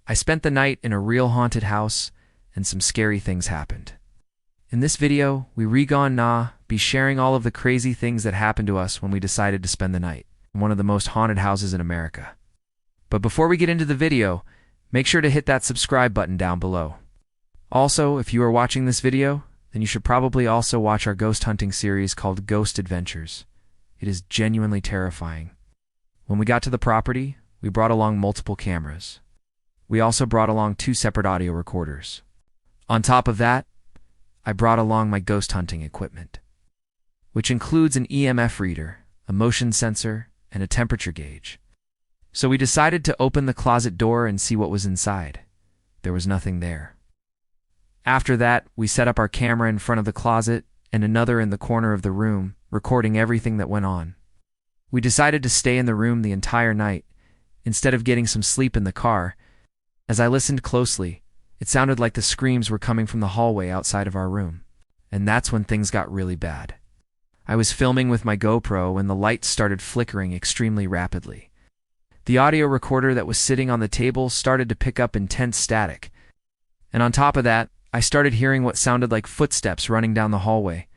I spent the night in a real haunted house, and some scary things happened. In this video, we be sharing all of the crazy things that happened to us when we decided to spend the night in one of the most haunted houses in America. But before we get into the video, make sure to hit that subscribe button down below. Also, if you are watching this video, then you should probably also watch our ghost hunting series called Ghost Adventures. It is genuinely terrifying. When we got to the property, we brought along multiple cameras. We also brought along 2 separate audio recorders. On top of that, I brought along my ghost hunting equipment, which includes an EMF reader, a motion sensor, and a temperature gauge. So we decided to open the closet door and see what was inside. There was nothing there. After that, we set up our camera in front of the closet and another in the corner of the room, recording everything that went on. We decided to stay in the room the entire night, instead of getting some sleep in the car. As I listened closely, it sounded like the screams were coming from the hallway outside of our room. And that's when things got really bad. I was filming with my GoPro when the lights started flickering extremely rapidly. The audio recorder that was sitting on the table started to pick up intense static. And on top of that, I started hearing what sounded like footsteps running down the hallway.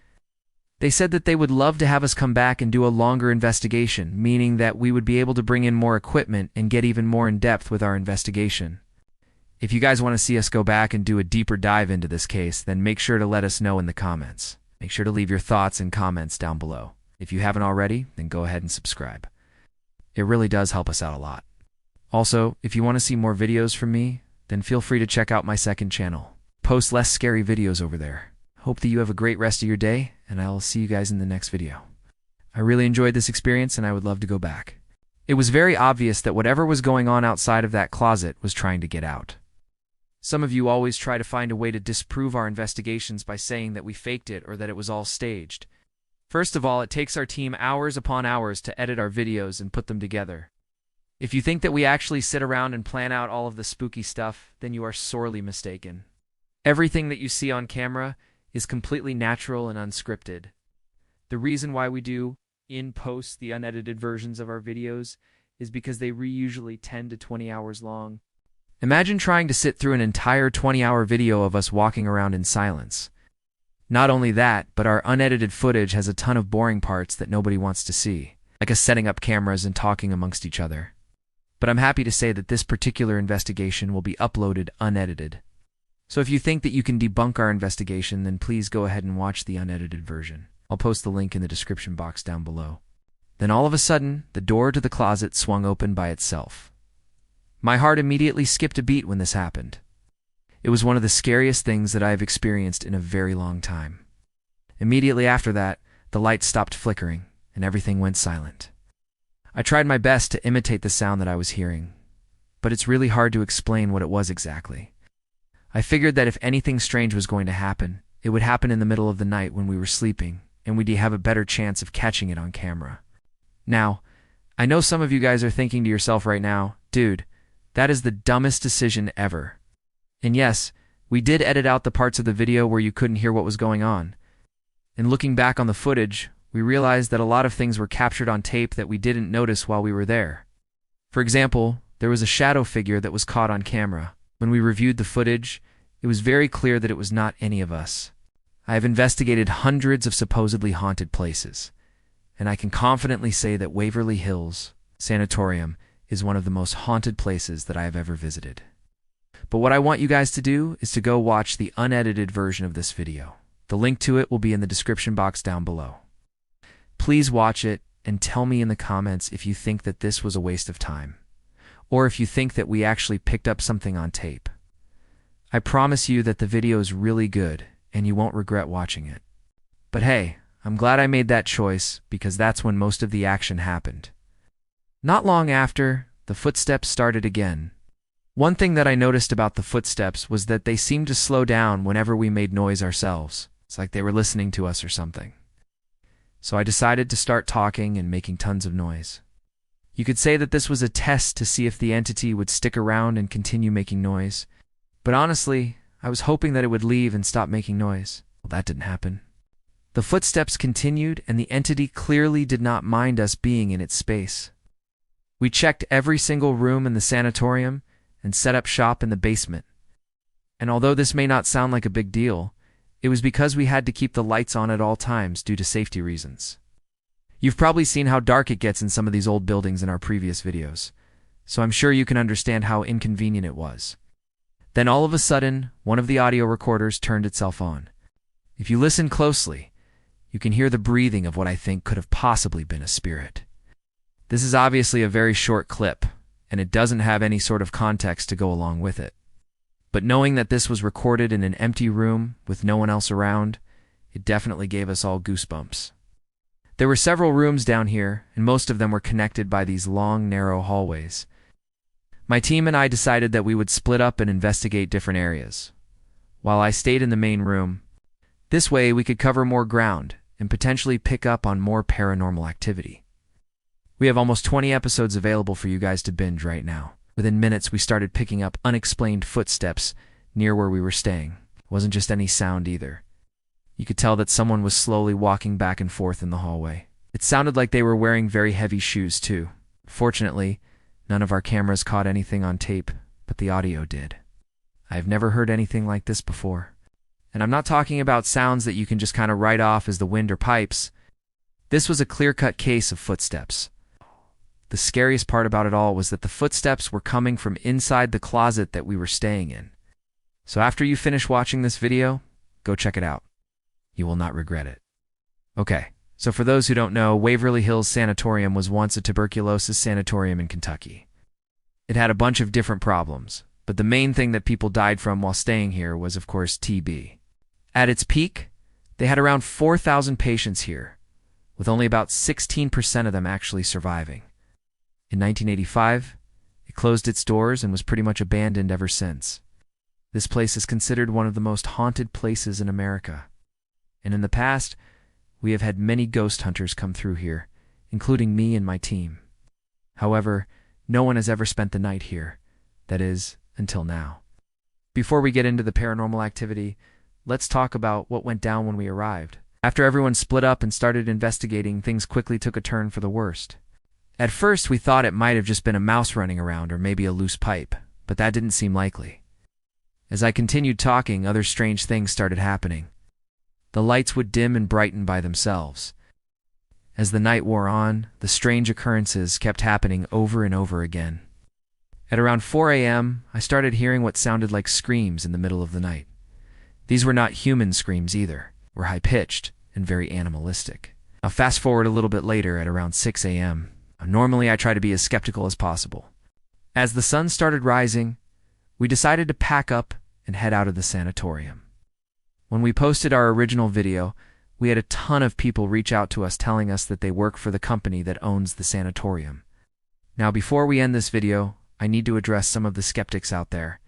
They said that they would love to have us come back and do a longer investigation, meaning that we would be able to bring in more equipment and get even more in depth with our investigation. If you guys want to see us go back and do a deeper dive into this case, then make sure to let us know in the comments. Make sure to leave your thoughts and comments down below. If you haven't already, then go ahead and subscribe. It really does help us out a lot. Also, if you want to see more videos from me, then feel free to check out my second channel. Post less scary videos over there. Hope that you have a great rest of your day, and I'll see you guys in the next video. I really enjoyed this experience, and I would love to go back. It was very obvious that whatever was going on outside of that closet was trying to get out. Some of you always try to find a way to disprove our investigations by saying that we faked it or that it was all staged. First of all, it takes our team hours upon hours to edit our videos and put them together. If you think that we actually sit around and plan out all of the spooky stuff, then you are sorely mistaken. Everything that you see on camera is completely natural and unscripted. The reason why we do in-post the unedited versions of our videos is because they usually 10 to 20 hours long. Imagine trying to sit through an entire 20-hour video of us walking around in silence. Not only that, but our unedited footage has a ton of boring parts that nobody wants to see, like us setting up cameras and talking amongst each other. But I'm happy to say that this particular investigation will be uploaded unedited. So if you think that you can debunk our investigation, then please go ahead and watch the unedited version. I'll post the link in the description box down below. Then all of a sudden, the door to the closet swung open by itself. My heart immediately skipped a beat when this happened. It was one of the scariest things that I have experienced in a very long time. Immediately after that, the lights stopped flickering, and everything went silent. I tried my best to imitate the sound that I was hearing, but it's really hard to explain what it was exactly. I figured that if anything strange was going to happen, it would happen in the middle of the night when we were sleeping, and we'd have a better chance of catching it on camera. Now, I know some of you guys are thinking to yourself right now, dude, that is the dumbest decision ever. And yes, we did edit out the parts of the video where you couldn't hear what was going on. And looking back on the footage, we realized that a lot of things were captured on tape that we didn't notice while we were there. For example, there was a shadow figure that was caught on camera. When we reviewed the footage, it was very clear that it was not any of us. I have investigated hundreds of supposedly haunted places, and I can confidently say that Waverly Hills Sanatorium is one of the most haunted places that I have ever visited. But what I want you guys to do is to go watch the unedited version of this video. The link to it will be in the description box down below. Please watch it and tell me in the comments if you think that this was a waste of time, or if you think that we actually picked up something on tape. I promise you that the video is really good and you won't regret watching it. But hey, I'm glad I made that choice because that's when most of the action happened. Not long after, the footsteps started again. One thing that I noticed about the footsteps was that they seemed to slow down whenever we made noise ourselves. It's like they were listening to us or something. So I decided to start talking and making tons of noise. You could say that this was a test to see if the entity would stick around and continue making noise. But honestly, I was hoping that it would leave and stop making noise. Well, that didn't happen. The footsteps continued, and the entity clearly did not mind us being in its space. We checked every single room in the sanatorium, and set up shop in the basement. And although this may not sound like a big deal, it was because we had to keep the lights on at all times due to safety reasons. You've probably seen how dark it gets in some of these old buildings in our previous videos, so I'm sure you can understand how inconvenient it was. Then all of a sudden, one of the audio recorders turned itself on. If you listen closely, you can hear the breathing of what I think could have possibly been a spirit. This is obviously a very short clip, and it doesn't have any sort of context to go along with it. But knowing that this was recorded in an empty room with no one else around, it definitely gave us all goosebumps. There were several rooms down here, and most of them were connected by these long, narrow hallways. My team and I decided that we would split up and investigate different areas, while I stayed in the main room. This way, we could cover more ground and potentially pick up on more paranormal activity. We have almost 20 episodes available for you guys to binge right now. Within minutes, we started picking up unexplained footsteps near where we were staying. It wasn't just any sound either. You could tell that someone was slowly walking back and forth in the hallway. It sounded like they were wearing very heavy shoes too. Fortunately, none of our cameras caught anything on tape, but the audio did. I've never heard anything like this before. And I'm not talking about sounds that you can just kind of write off as the wind or pipes. This was a clear-cut case of footsteps. The scariest part about it all was that the footsteps were coming from inside the closet that we were staying in. So after you finish watching this video, go check it out. You will not regret it. Okay, so for those who don't know, Waverly Hills Sanatorium was once a tuberculosis sanatorium in Kentucky. It had a bunch of different problems, but the main thing that people died from while staying here was, of course, TB. At its peak, they had around 4,000 patients here, with only about 16% of them actually surviving. In 1985, it closed its doors and was pretty much abandoned ever since. This place is considered one of the most haunted places in America. And in the past, we have had many ghost hunters come through here, including me and my team. However, no one has ever spent the night here. That is, until now. Before we get into the paranormal activity, let's talk about what went down when we arrived. After everyone split up and started investigating, things quickly took a turn for the worst. At first, we thought it might have just been a mouse running around or maybe a loose pipe, but that didn't seem likely. As I continued talking, other strange things started happening. The lights would dim and brighten by themselves. As the night wore on, the strange occurrences kept happening over and over again. At around 4 a.m., I started hearing what sounded like screams in the middle of the night. These were not human screams either, were high-pitched and very animalistic. Now fast forward a little bit later at around 6 a.m., normally I try to be as skeptical as possible. As the sun started rising, we decided to pack up and head out of the sanatorium. When we posted our original video, we had a ton of people reach out to us telling us that they work for the company that owns the sanatorium. Now before we end this video, I need to address some of the skeptics out there.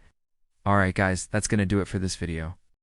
Alright guys, that's going to do it for this video.